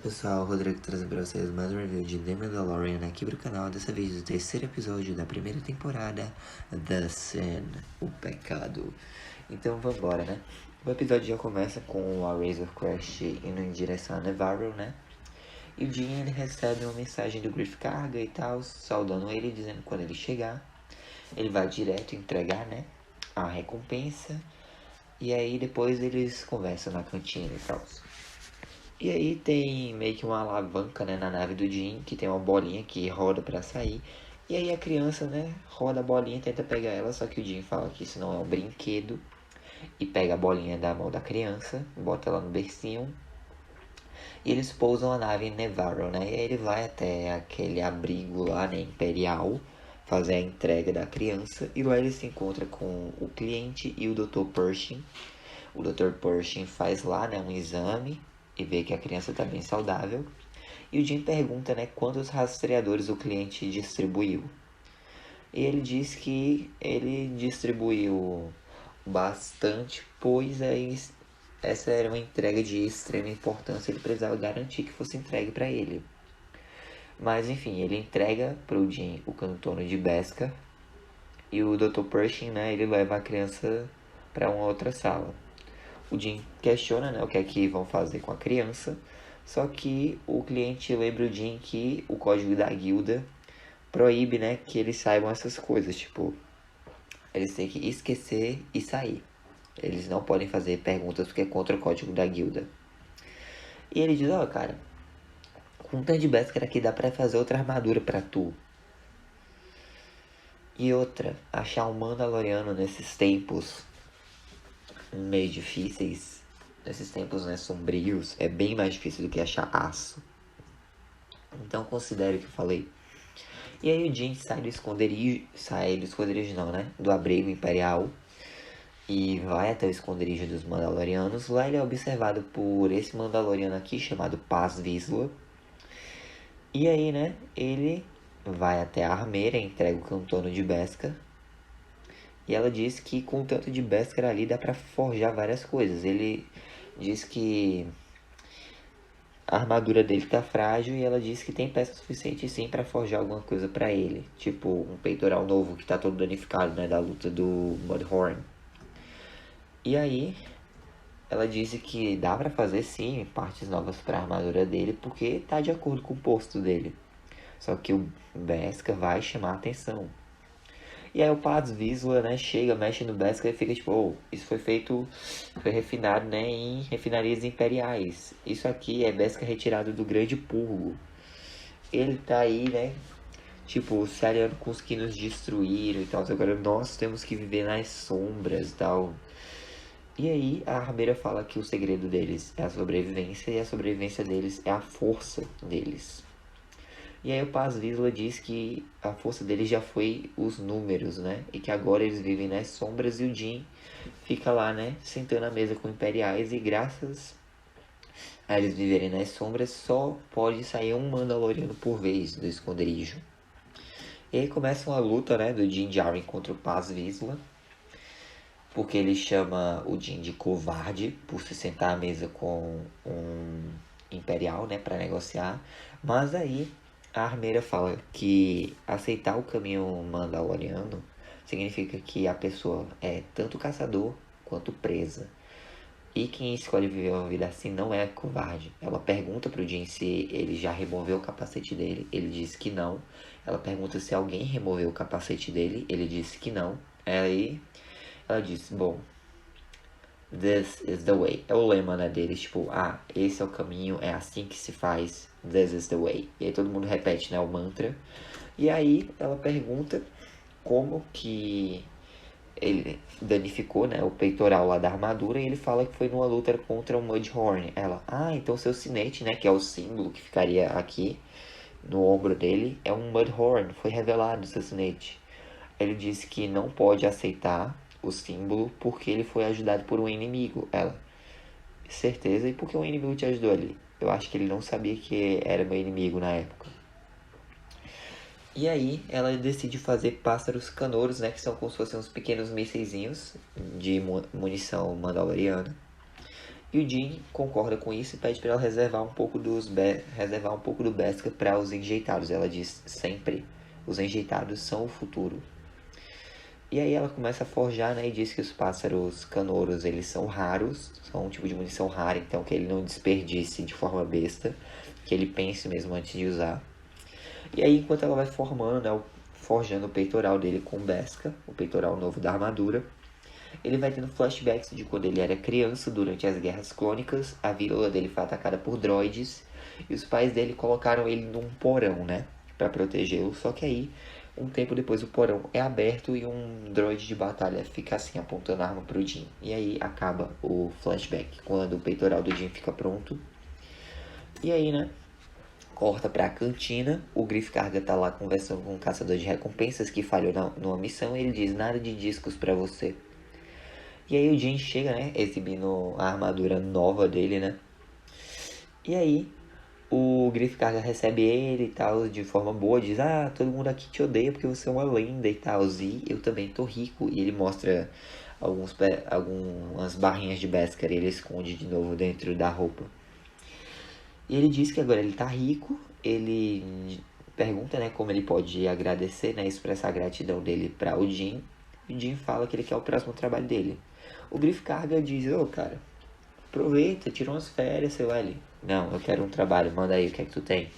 pessoal, Rodrigo trazendo pra vocês mais um review de The Mandalorian aqui pro canal, dessa vez do terceiro episódio da primeira temporada, The Sin, o Pecado. Então vambora, né? O episódio já começa com a Razor Crest indo em direção a Nevarro, né? E o Din, ele recebe uma mensagem do Greef Karga e tal, saudando ele, dizendo que quando ele chegar, ele vai direto entregar, né, a recompensa. E aí depois eles conversam na cantina e tal. E aí tem meio que uma alavanca, né, na nave do Din, que tem uma bolinha que roda pra sair. E aí a criança, né, roda a bolinha e tenta pegar ela, só que o Din fala que isso não é um brinquedo. E pega a bolinha da mão da criança, bota ela no bercinho. E eles pousam a nave em Nevarro, né, e aí ele vai até aquele abrigo lá, né, imperial, fazer a entrega da criança. E lá ele se encontra com o cliente e o Dr. Pershing. O Dr. Pershing faz lá, né, um exame e vê que a criança está bem saudável. E o Jim pergunta, né, quantos rastreadores o cliente distribuiu. E ele diz que ele distribuiu bastante, pois essa era uma entrega de extrema importância. Ele precisava garantir que fosse entregue para ele. Mas enfim, ele entrega para o Jim o cantono de Beskar. E o Dr. Pershing, né, ele leva a criança para uma outra sala. O Jim questiona, né, o que é que vão fazer com a criança, só que o cliente lembra o Jim que o código da guilda proíbe, né, que eles saibam essas coisas, tipo, eles têm que esquecer e sair. Eles não podem fazer perguntas porque é contra o código da guilda. E ele diz, ó, cara, com um tanto de Beskar aqui dá pra fazer outra armadura pra tu. E outra, achar um Mandaloriano nesses tempos meio difíceis, nesses tempos, né, sombrios, é bem mais difícil do que achar aço. Então considere o que eu falei. E aí o Jin sai do esconderijo não, né, do abrigo imperial e vai até o esconderijo dos Mandalorianos. Lá ele é observado por esse Mandaloriano aqui chamado Paz Vizsla. E aí, né, ele vai até a armeira, entrega o cantono de Beskar. E ela diz que com o tanto de Beskar ali dá pra forjar várias coisas. Ele diz que a armadura dele tá frágil e ela diz que tem peça suficiente sim pra forjar alguma coisa pra ele. Tipo um peitoral novo que tá todo danificado, né, da luta do Mudhorn. E aí ela disse que dá pra fazer sim partes novas pra armadura dele porque tá de acordo com o posto dele. Só que o Beskar vai chamar a atenção. E aí o Paz Vizsla, né, chega, mexe no Beskar e fica tipo, oh, isso foi refinado, né, em refinarias imperiais. Isso aqui é Beskar retirado do Grande Purgo. Ele tá aí, né, tipo, se aliando com os que nos destruíram e tal. Agora nós temos que viver nas sombras e tal. E aí a armeira fala que o segredo deles é a sobrevivência e a sobrevivência deles é a força deles. E aí o Paz Vizsla diz que a força deles já foi os números, né? E que agora eles vivem nas sombras e o Jin fica lá, né? Sentando à mesa com imperiais e graças a eles viverem nas sombras só pode sair um Mandaloriano por vez do esconderijo. E aí começa uma luta, né? Do Din Djarin contra o Paz Vizsla. Porque ele chama o Din de covarde por se sentar à mesa com um imperial, né? Pra negociar. Mas aí a armeira fala que aceitar o caminho mandaloriano significa que a pessoa é tanto caçador quanto presa. E quem escolhe viver uma vida assim não é covarde. Ela pergunta pro Jin se ele já removeu o capacete dele. Ele diz que não. Ela pergunta se alguém removeu o capacete dele. Ele disse que não. Aí ela diz, bom, this is the way. É o lema, né, deles, tipo, esse é o caminho, é assim que se faz, this is the way. E aí todo mundo repete, né, o mantra. E aí ela pergunta como que ele danificou, né, o peitoral lá da armadura e ele fala que foi numa luta contra o Mudhorn. Ela, então seu sinete, né, que é o símbolo que ficaria aqui no ombro dele, é um Mudhorn, foi revelado seu sinete. Ele disse que não pode aceitar o símbolo porque ele foi ajudado por um inimigo. Ela, certeza, e por que um inimigo te ajudou ali? Eu acho que ele não sabia que era meu inimigo na época. E aí ela decide fazer pássaros canouros, né, que são como se fossem uns pequenos mísseizinhos de munição mandaloriana. E o Jin concorda com isso e pede para ela reservar um pouco do Beskar para os enjeitados. Ela diz sempre, os enjeitados são o futuro. E aí ela começa a forjar, né, e diz que os pássaros canouros, eles são raros, são um tipo de munição rara, então que ele não desperdice de forma besta, que ele pense mesmo antes de usar. E aí, enquanto ela vai formando, né, forjando o peitoral dele com Beskar, o peitoral novo da armadura, ele vai tendo flashbacks de quando ele era criança, durante as Guerras Clônicas, a vila dele foi atacada por droids, e os pais dele colocaram ele num porão, né, pra protegê-lo, só que aí, um tempo depois o porão é aberto e um droid de batalha fica assim, apontando a arma pro Jin. E aí acaba o flashback, quando o peitoral do Jin fica pronto. E aí, né, corta pra cantina, o Griff Karga tá lá conversando com um caçador de recompensas que falhou numa missão, e ele diz, nada de discos pra você. E aí o Jin chega, né, exibindo a armadura nova dele, né. E aí o Griff Karga recebe ele e tal, de forma boa, diz, todo mundo aqui te odeia porque você é uma lenda e tal, e eu também tô rico. E ele mostra algumas barrinhas de Beskar e ele esconde de novo dentro da roupa. E ele diz que agora ele tá rico, ele pergunta, né, como ele pode agradecer, né, expressar a gratidão dele para o Jin. E o Jin fala que ele quer o próximo trabalho dele. O Griff Karga diz, cara, aproveita, tira umas férias, sei lá, ele, não, eu quero um trabalho, manda aí, o que é que tu tem?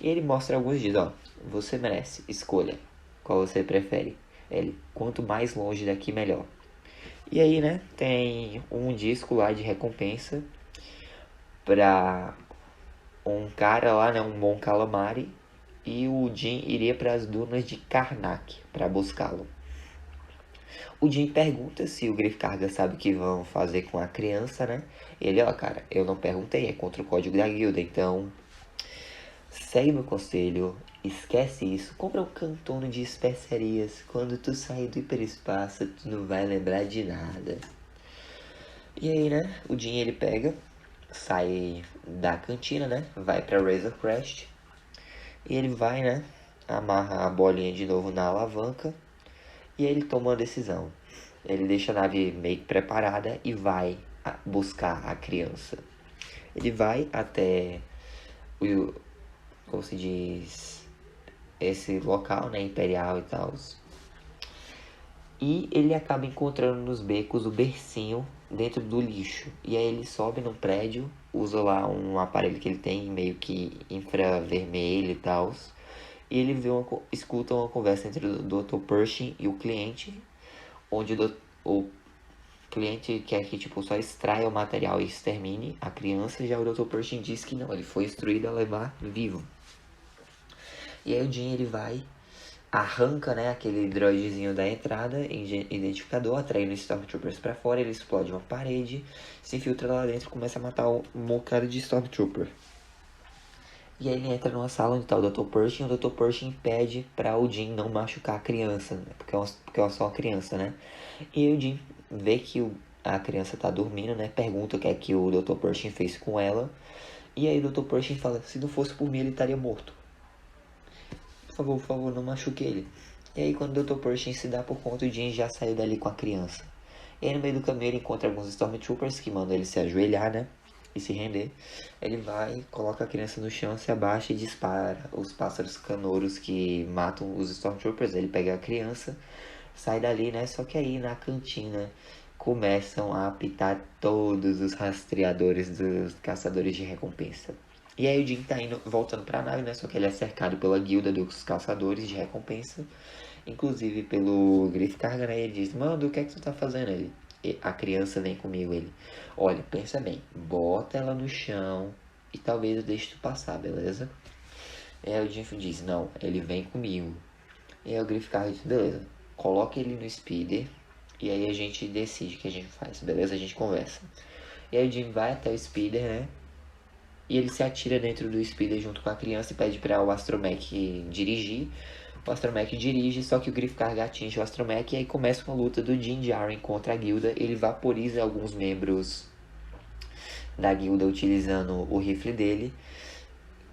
E ele mostra alguns dias, você merece, escolha, qual você prefere. Ele, quanto mais longe daqui, melhor. E aí, né, tem um disco lá de recompensa pra um cara lá, né, um Mon Calamari, e o Jin iria para as dunas de Karnak para buscá-lo. O Jin pergunta se o Griff Karga sabe o que vão fazer com a criança, né? Ele, cara, eu não perguntei, é contra o código da guilda, então segue meu conselho, esquece isso, compra um cantono de especiarias, quando tu sair do hiperespaço, tu não vai lembrar de nada. E aí, né, o Jin ele pega, sai da cantina, né, vai pra Razor Crest, e ele vai, né, amarra a bolinha de novo na alavanca, e aí ele toma uma decisão. Ele deixa a nave meio que preparada e vai buscar a criança. Ele vai até o, como se diz, esse local, né, imperial e tal. E ele acaba encontrando nos becos o bercinho dentro do lixo. E aí ele sobe num prédio, usa lá um aparelho que ele tem, meio que infravermelho e tal. E ele escuta uma conversa entre o Dr. Pershing e o cliente, onde o cliente quer que tipo, só extraia o material e extermine a criança. Já o Dr. Pershing diz que não, ele foi instruído a levar vivo. E aí o Jin ele vai, arranca, né, aquele droidzinho da entrada, identificador, atraindo os Stormtroopers pra fora, ele explode uma parede, se infiltra lá dentro e começa a matar um bocado de Stormtrooper. E aí ele entra numa sala onde tá o Dr. Pershing, e o Dr. Pershing pede pra o Jin não machucar a criança, né, porque é só uma criança, né. E aí o Jin vê que a criança tá dormindo, né, pergunta o que é que o Dr. Pershing fez com ela, e aí o Dr. Pershing fala, se não fosse por mim ele estaria morto. Por favor, não machuque ele. E aí quando o Dr. Pershing se dá por conta, o Jin já saiu dali com a criança. E aí no meio do caminho ele encontra alguns Stormtroopers que mandam ele se ajoelhar, né, e se render. Ele vai, coloca a criança no chão, se abaixa e dispara os pássaros canouros que matam os Stormtroopers. Ele pega a criança, sai dali, né, só que aí na cantina começam a apitar todos os rastreadores dos caçadores de recompensa. E aí o Jin tá voltando pra nave, né? Só que ele é cercado pela guilda dos caçadores de recompensa. Inclusive pelo Griff Karga, né? Ele diz, mano, o que é que tu tá fazendo? A criança vem comigo, ele. Olha, pensa bem, bota ela no chão e talvez eu deixe tu passar, beleza? E aí o Jin diz, não, ele vem comigo. E aí o Griff Karga diz, beleza, coloca ele no speeder e aí a gente decide o que a gente faz, beleza? A gente conversa. E aí o Jin vai até o speeder, né? E ele se atira dentro do speeder junto com a criança e pede para o Astromech dirigir. O Astromech dirige, só que o Griff Karga atinge o Astromech e aí começa uma luta do Din Djarin contra a guilda. Ele vaporiza alguns membros da guilda utilizando o rifle dele.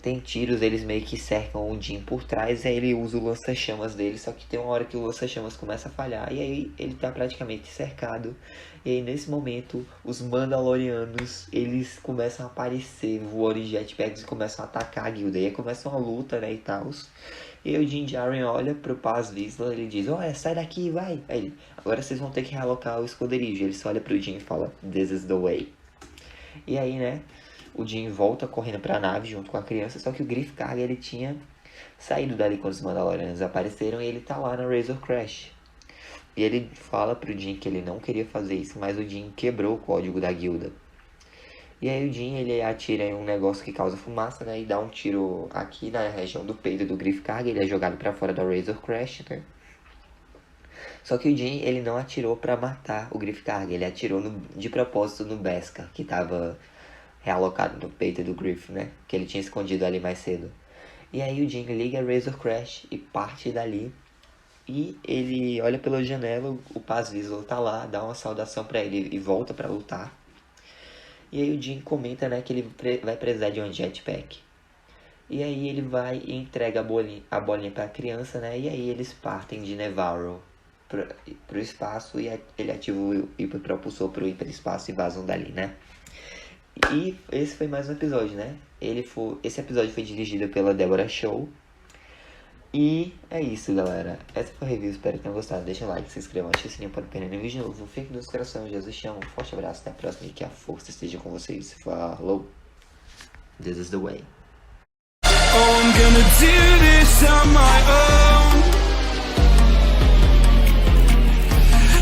tem tiros, eles meio que cercam o Jim por trás, aí ele usa o lança-chamas dele, só que tem uma hora que o lança-chamas começa a falhar, e aí ele tá praticamente cercado, e aí nesse momento os Mandalorianos, eles começam a aparecer voando em jetpacks e começam a atacar a guilda, e aí começa uma luta, né, e tal. E aí o Din Djarin olha pro Paz Vizsla, ele diz, olha, sai daqui, vai. Aí ele, agora vocês vão ter que realocar o esconderijo. Ele só olha pro Din e fala, this is the way. E aí, né, o Din volta correndo pra nave junto com a criança, só que o Griff Karga, ele tinha saído dali quando os Mandalorianos apareceram e ele tá lá na Razor Crash. E ele fala pro Din que ele não queria fazer isso, mas o Din quebrou o código da guilda. E aí o Din, ele atira em um negócio que causa fumaça, né? E dá um tiro aqui na região do peito do Griff Karga. Ele é jogado pra fora da Razor Crash, né? Só que o Din, ele não atirou pra matar o Griff Karga. Ele atirou de propósito no Beskar, que tava realocado no peito do Griff, né? Que ele tinha escondido ali mais cedo. E aí o Din liga a Razor Crash e parte dali. E ele olha pela janela, o Paz Vizsla tá lá, dá uma saudação pra ele e volta pra lutar. E aí o Din comenta, né, que ele vai precisar de um jetpack. E aí ele vai e entrega a bolinha pra criança, né? E aí eles partem de Nevarro pro espaço e ele ativa o hiperpropulsor pro hiperespaço e vazam dali, né? E esse foi mais um episódio, né? Esse episódio foi dirigido pela Deborah Shaw. E é isso, galera. Essa foi a review, espero que tenham gostado. Deixa um like, se inscrevam, ative o sininho para não perder nenhum vídeo novo. Fique nos corações, Jesus chama. Um forte abraço, até a próxima e que a força esteja com vocês. Falou! This is the way. Oh, I'm gonna do this on my own.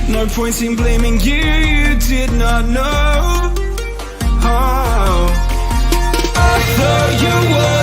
No point in blaming you, you did not know. Oh, I thought you were